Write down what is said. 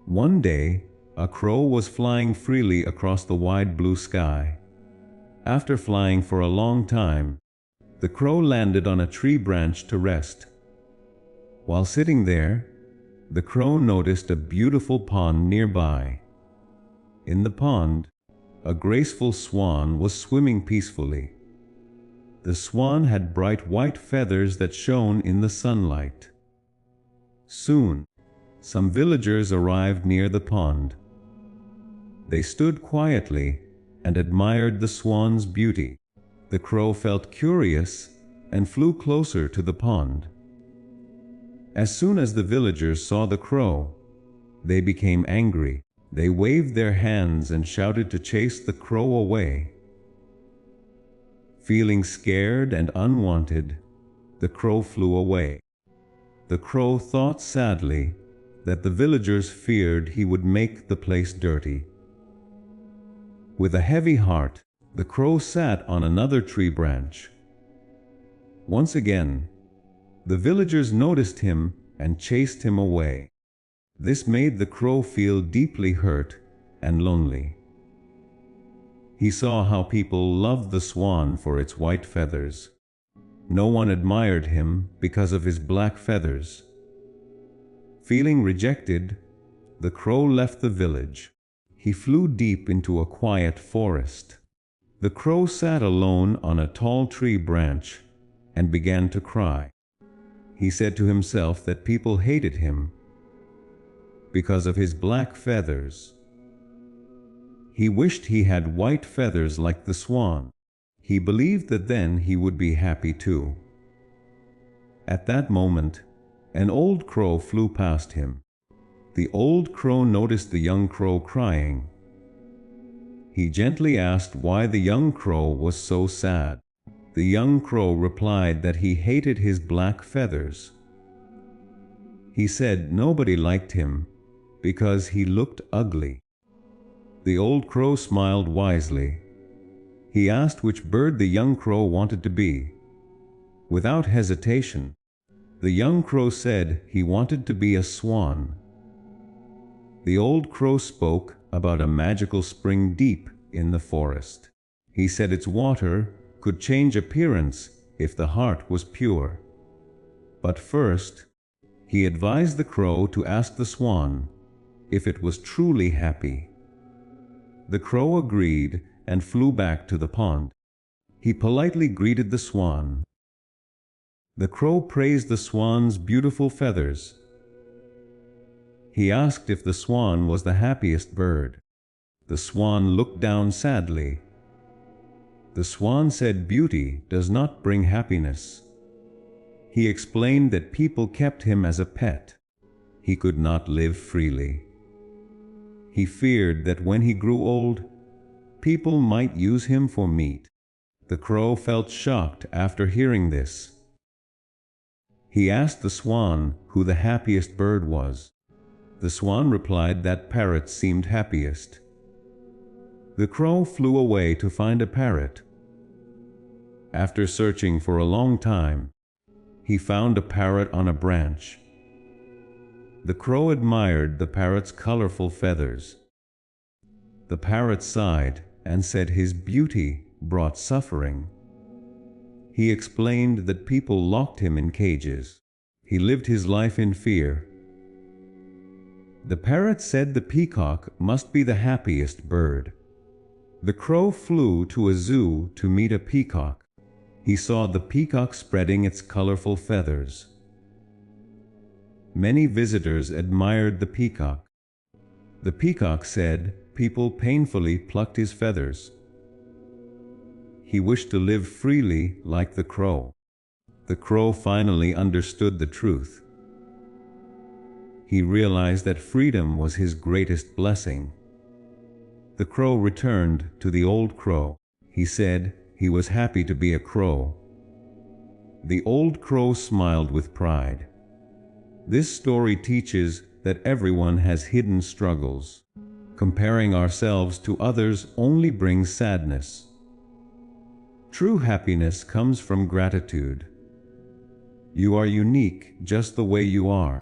One day, a crow was flying freely across the wide blue sky. After flying for a long time, the crow landed on a tree branch to rest. While sitting there, the crow noticed a beautiful pond nearby. In the pond, a graceful swan was swimming peacefully. The swan had bright white feathers that shone in the sunlight. Soon, some villagers arrived near the pond. They stood quietly and admired the swan's beauty. The crow felt curious and flew closer to the pond. As soon as the villagers saw the crow, they became angry. They waved their hands and shouted to chase the crow away. Feeling scared and unwanted, the crow flew away. The crow thought sadly that the villagers feared he would make the place dirty. With a heavy heart, the crow sat on another tree branch. Once again, the villagers noticed him and chased him away. This made the crow feel deeply hurt and lonely. He saw how people loved the swan for its white feathers. No one admired him because of his black feathers. Feeling rejected, the crow left the village. He flew deep into a quiet forest. The crow sat alone on a tall tree branch and began to cry. He said to himself that people hated him because of his black feathers. He wished he had white feathers like the swan. He believed that then he would be happy too. At that moment, an old crow flew past him. The old crow noticed the young crow crying. He gently asked why the young crow was so sad. The young crow replied that he hated his black feathers. He said nobody liked him because he looked ugly. The old crow smiled wisely. He asked which bird the young crow wanted to be. Without hesitation, the young crow said he wanted to be a swan. The old crow spoke about a magical spring deep in the forest. He said its water could change appearance if the heart was pure. But first, he advised the crow to ask the swan if it was truly happy. The crow agreed and flew back to the pond. He politely greeted the swan. The crow praised the swan's beautiful feathers. He asked if the swan was the happiest bird. The swan looked down sadly. The swan said beauty does not bring happiness. He explained that people kept him as a pet. He could not live freely. He feared that when he grew old, people might use him for meat. The crow felt shocked after hearing this. He asked the swan who the happiest bird was. The swan replied that parrots seemed happiest. The crow flew away to find a parrot. After searching for a long time, he found a parrot on a branch. The crow admired the parrot's colorful feathers. The parrot sighed and said his beauty brought suffering. He explained that people locked him in cages. He lived his life in fear. The parrot said the peacock must be the happiest bird. The crow flew to a zoo to meet a peacock. He saw the peacock spreading its colorful feathers. Many visitors admired the peacock. The peacock said people painfully plucked his feathers. He wished to live freely like the crow. The crow finally understood the truth. He realized that freedom was his greatest blessing. The crow returned to the old crow. He said he was happy to be a crow. The old crow smiled with pride. This story teaches that everyone has hidden struggles. Comparing ourselves to others only brings sadness. True happiness comes from gratitude. You are unique just the way you are.